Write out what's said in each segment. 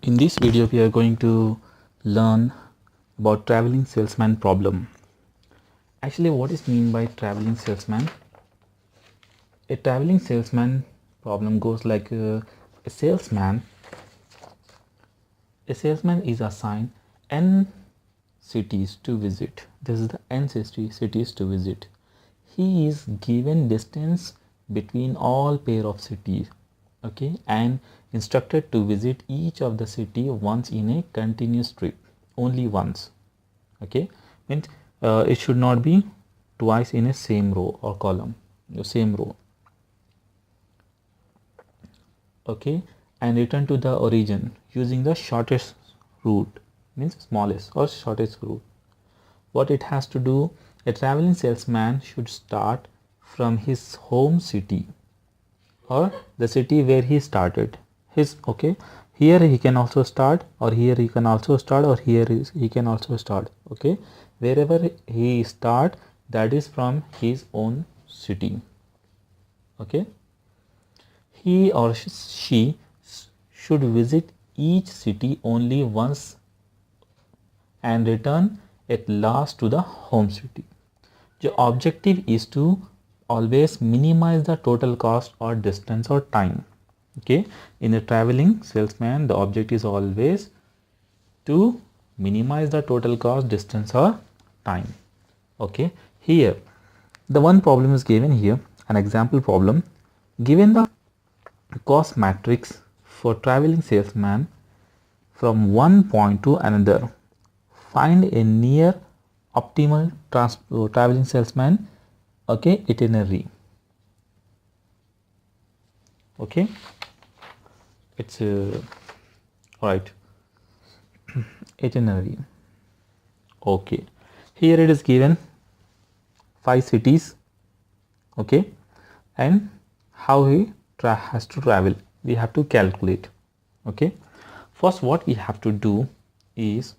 In this video, we are going to learn about traveling salesman problem. Actually, what is mean by traveling salesman? A traveling salesman problem goes like a salesman. A salesman is assigned n cities to visit. This is the n cities to visit. He is given distance between all pair of cities, okay, and instructed to visit each of the city once in a continuous trip, only once, okay. Means it should not be twice in a same row or column, the same row, okay, and return to the origin using the shortest route, means smallest or shortest route. What it has to do, a traveling salesman should start from his home city or the city where he started his, okay, here he can also start, or here he can also start, or he can also start, okay, wherever he start, that is from his own city, okay. He or she should visit each city only once and return at last to the home city. The objective is to always minimize the total cost or distance or time, okay. In a traveling salesman, the object is always to minimize the total cost, distance or time, okay. Here the one problem is given here, an example problem. Given the cost matrix for traveling salesman from one point to another, find a near optimal traveling salesman, okay, itinerary, okay. It's right, itinerary, okay. Here it is given 5 cities, okay, and how he has to travel, we have to calculate, okay. First, what we have to do is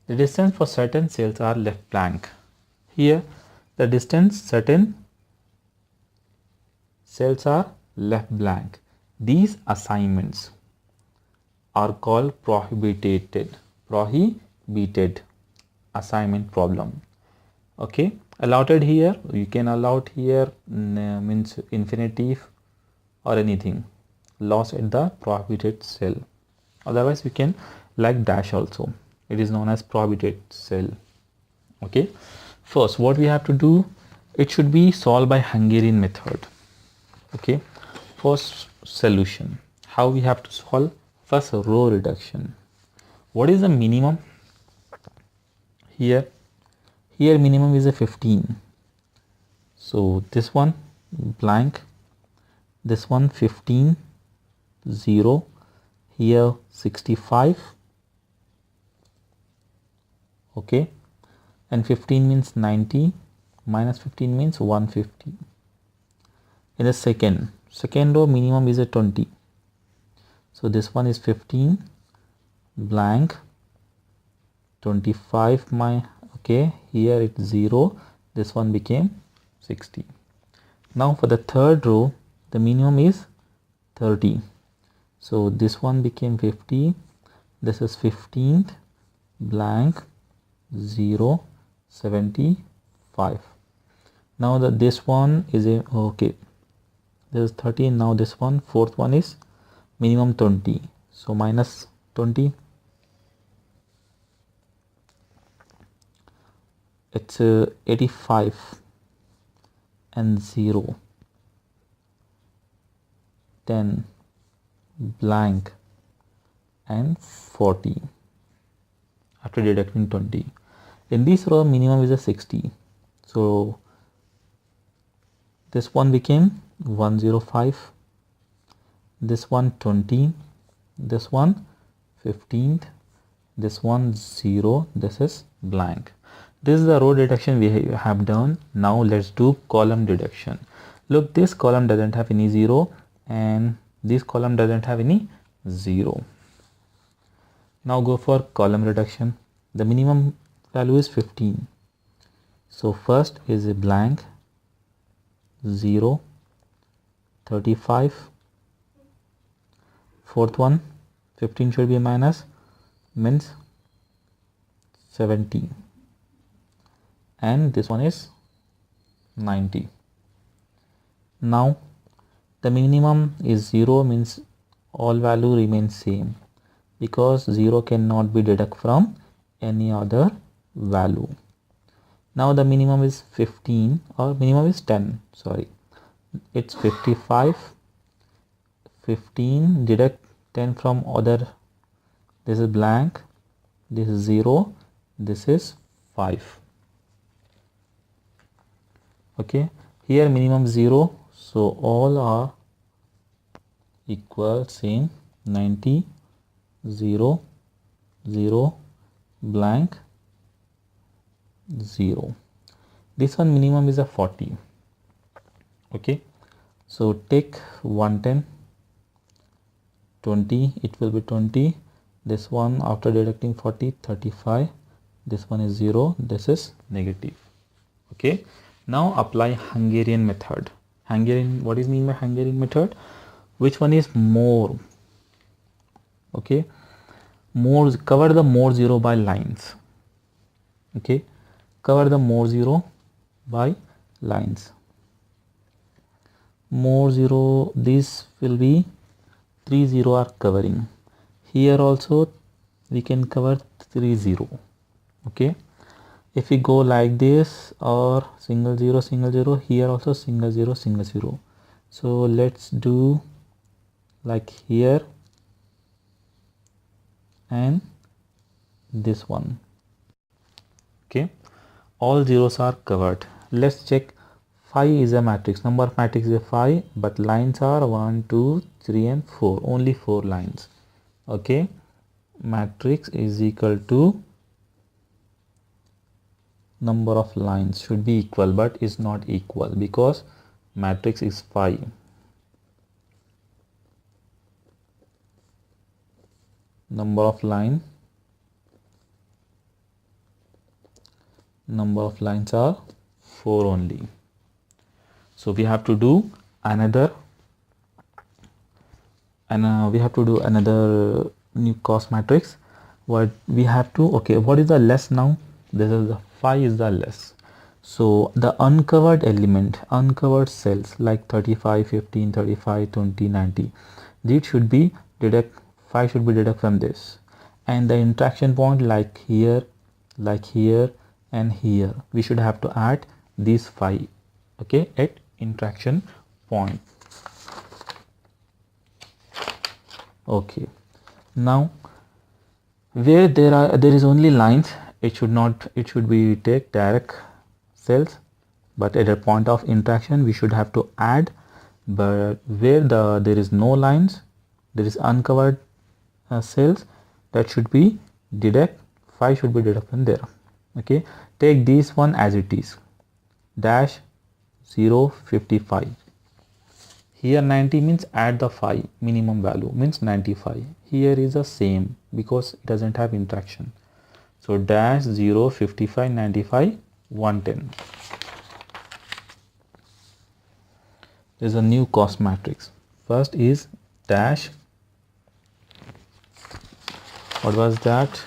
the distance for certain cells are left blank. Here the distance certain cells are left blank. These assignments are called prohibited assignment problem, okay. Allotted here, you can allot here means infinitive or anything, loss at the prohibited cell, otherwise we can like dash also, it is known as prohibited cell, okay. First, what we have to do, it should be solved by Hungarian method, okay. First solution, how we have to solve, first row reduction. What is the minimum here? Here minimum is a 15, so this one blank, this one 15, 0, here 65, okay, and 15 means 90, minus 15 means 150. In the second row minimum is a 20, so this one is 15 blank, 25 my, okay, here it's 0, this one became 60. Now for the third row, the minimum is 30, so this one became 50, this is 15th blank, 0, 75. Now that this one is a, okay, this is 30, now this one, fourth one is minimum 20, so minus 20, it's 85 and 0, 10 blank and 40 after deducting 20. In this row minimum is a 60, so this one became 105, this one 20, this one 15th, this one 0, this is blank. This is the row deduction we have done. Now let's do column deduction. Look, this column doesn't have any 0 and this column doesn't have any 0. Now go for column reduction. The minimum value is 15, so first is a blank, 0, 35, fourth one 15 should be minus, means 70, and this one is 90. Now the minimum is 0, means all value remains same, because 0 cannot be deducted from any other value. Now the minimum is 15, or minimum is 10, sorry, it's 55. 15 deduct 10 from other, this is blank, this is 0, this is 5. Okay, here minimum 0, so all are equal, same, 90, 0, 0, blank, 0. This one minimum is a 40. Okay, so take 110, 20, it will be 20. This one after deducting 40, 35. This one is 0, this is negative. Okay, now apply Hungarian method. Hungarian, what is mean by Hungarian method? Which one is more? Okay, more, cover the more 0 by lines. Okay, cover the more 0 by lines. More 0, this will be 3 0 are covering. Here also we can cover 3 0. Okay, if we go like this, or single 0, here also single 0. So let's do like here and this one. Okay, all zeros are covered. Let's check. 5 is a matrix, number of matrix is 5, but lines are 1, 2, 3 and 4, only 4 lines. Okay, matrix is equal to number of lines should be equal, but is not equal because matrix is 5. Number of lines are 4 only. So we have to do another, and we have to do another new cost matrix. What we have to, okay, what is the less now? This is the 5 is the less. So the uncovered element, uncovered cells like 35, 15, 35, 20, 90, these should be deduct, 5 should be deduct from this, and the interaction point like here and here, we should have to add these 5. Okay, at interaction point. Okay, now where there is only lines, it should be take direct cells, but at a point of interaction we should have to add. But where there is no lines, there is uncovered cells, that should be deduct, 5 should be deduct from there. Okay, take this one as it is, dash 0, 55. Here 90 means add the 5, minimum value means 95. Here is the same because it doesn't have interaction. So dash 0, 55, 95, 110. There is a new cost matrix. First is dash, what was that?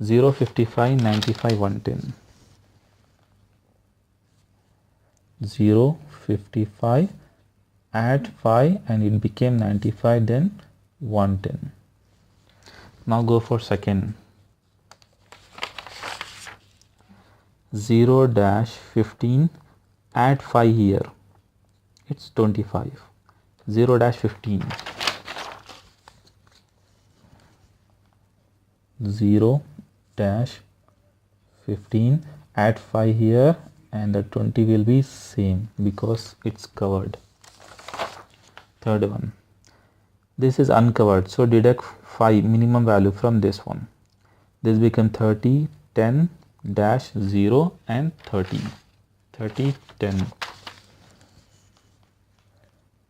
0, 55, 95, 110. 0, 55, add 5 and it became 95, then 110. Now go for second. 0 dash 15, add 5 here, it's 25. 0 dash 15, 0 dash 15, add 5 here, and the 20 will be same because it's covered. Third one, this is uncovered, so deduct 5 minimum value from this one. This become 30, 10 dash 0 and 30, 30, 10.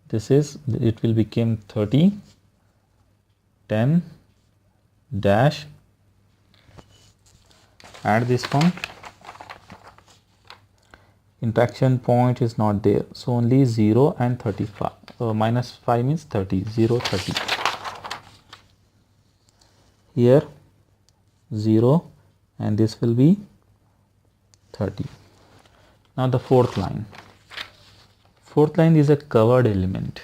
This is, it will become 30, 10 dash, add this one, interaction point is not there, so only 0 and 35, minus 5 means 30, 0, 30. here 0, and this will be 30. Now the fourth line. Fourth line is a covered element.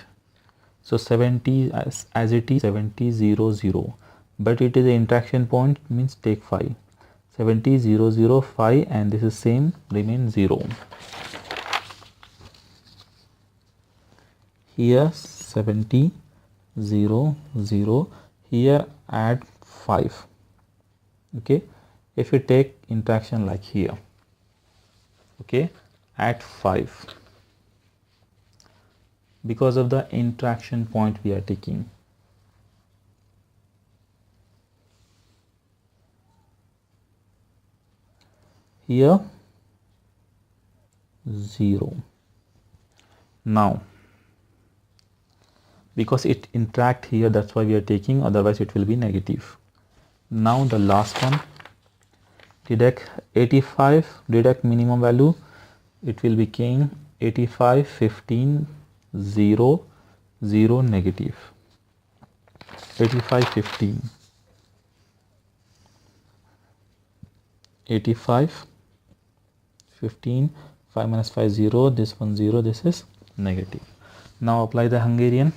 So 70 as it is 70 0 0, but it is an interaction point, means take 5. 70 0 0 5, and this is same, remain 0. Here 70 0 0, here add 5. Okay, if you take interaction like here, okay, at 5, because of the interaction point we are taking. Here 0. Now because it interact here, that's why we are taking, otherwise it will be negative. Now the last one, deduct 85, deduct minimum value, it will become 85 15 0 0 negative. 85 15, 85 15, 5 minus 5 0, this one 0, this is negative. Now apply the Hungarian,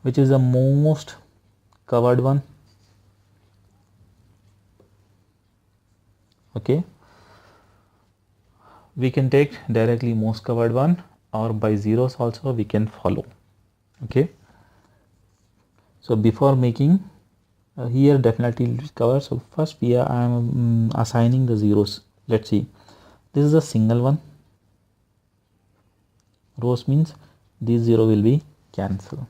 which is the most covered one. Okay, we can take directly most covered one, or by zeros also we can follow. Okay, so before making here definitely cover. So first I am assigning the zeros. Let's see, this is a single one. Rows means these 0 will be cancelled.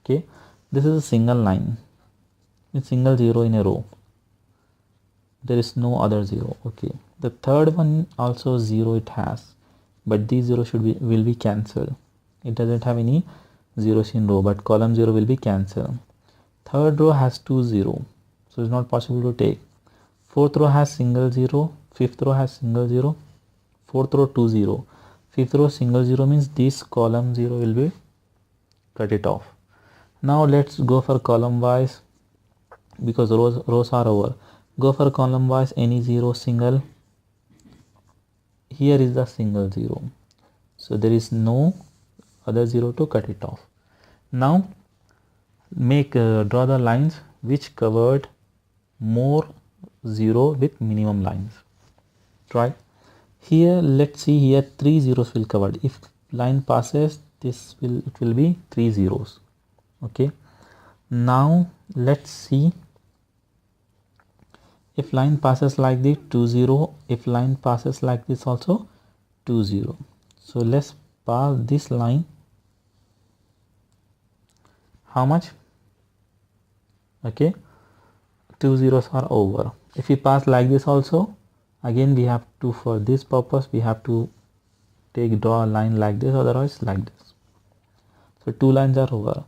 Okay, this is a single line, it's single 0 in a row, there is no other 0. Okay, the third one also 0 it has, but these 0 will be cancelled. It doesn't have any zeros in row, but column 0 will be cancelled. Third row has 2 0, so it's not possible to take. Fourth row has single 0, fifth row has single 0, fourth row 2 0, fifth row single 0, means this column 0 will be cut it off. Now let's go for column wise, because rows are over. Go for column wise, any 0 single. Here is the single 0, so there is no other 0 to cut it off. Now make draw the lines which covered more 0 with minimum lines. Try here. Let's see, here 3 zeros will covered. If line passes, it will be 3 zeros. Okay, now let's see, if line passes like this 2 0, if line passes like this also 2 0. So let's pass this line. How much? Okay, 2 zeros are over. If we pass like this also, again we have to, for this purpose we have to draw a line like this, otherwise like this. So 2 lines are over.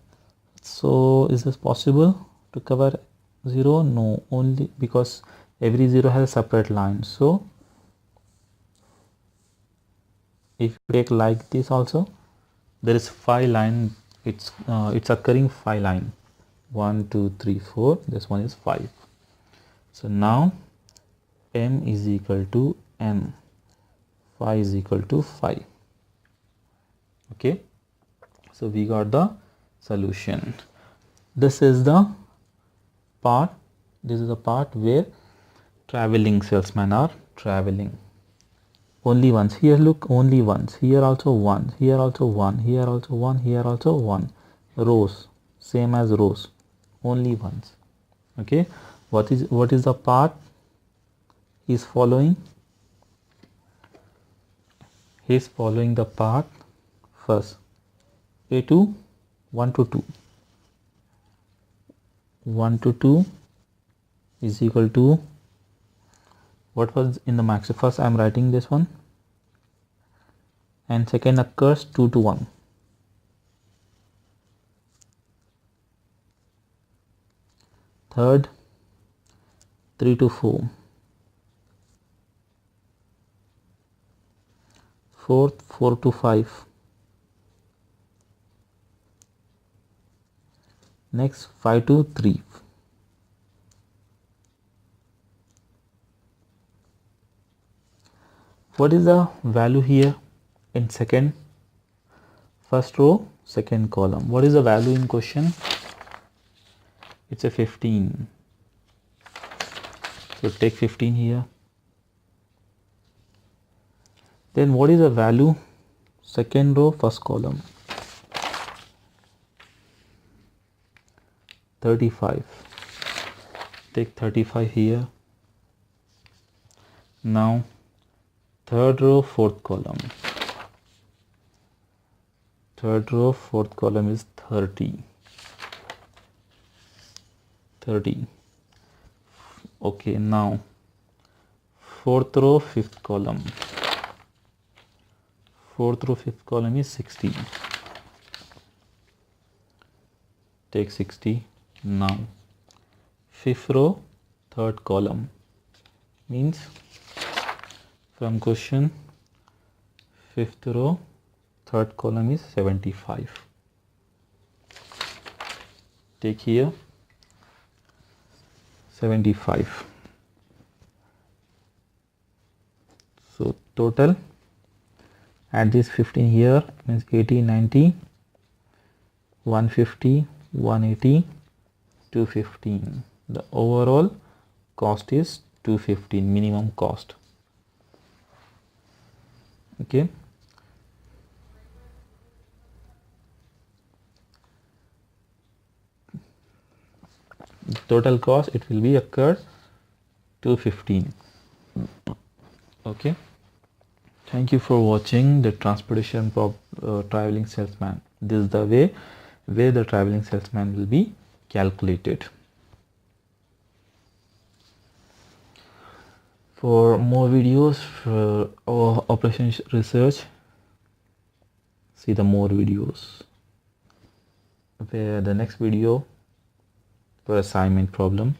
So is this possible to cover 0? No, only because every 0 has a separate line. So if you take like this also, there is 5 line, it's occurring 5 line, 1 2 3 4, this one is 5. So now m is equal to m, phi is equal to 5. Okay, so we got the solution. This is the part where traveling salesmen are traveling. Only once. Here look, only once. Here also 1, here also 1, here also 1, here also 1. Rows, same as rows, only once. Okay, what is the path he is following? He is following the path first, A2 1 to 2. 1 to 2 is equal to, what was in the max? First I am writing this one, and second occurs 2 to 1. Third 3 to 4. Fourth 4 to 5. Next 5 to 3. What is the value here in second? First row, second column. What is the value in question? It's a 15. So take 15 here. Then what is the value? Second row, first column. 35. Take 35 here. Now third row, fourth column. Third row, fourth column is 30. 30. Okay, now fourth row, fifth column. Fourth row, fifth column is 60. Take 60. Now fifth row, third column, means from question fifth row, third column is 75. Take here 75. So total, add this 15 here, means 80, 90, 150, 180, 215. The overall cost is 215, minimum cost. Okay. Total cost, it will be occurred 215. Okay. Thank you for watching the transportation traveling salesman. This is the way where the traveling salesman will be calculated. For more videos for our operations research, see the more videos. Where the next video for assignment problem.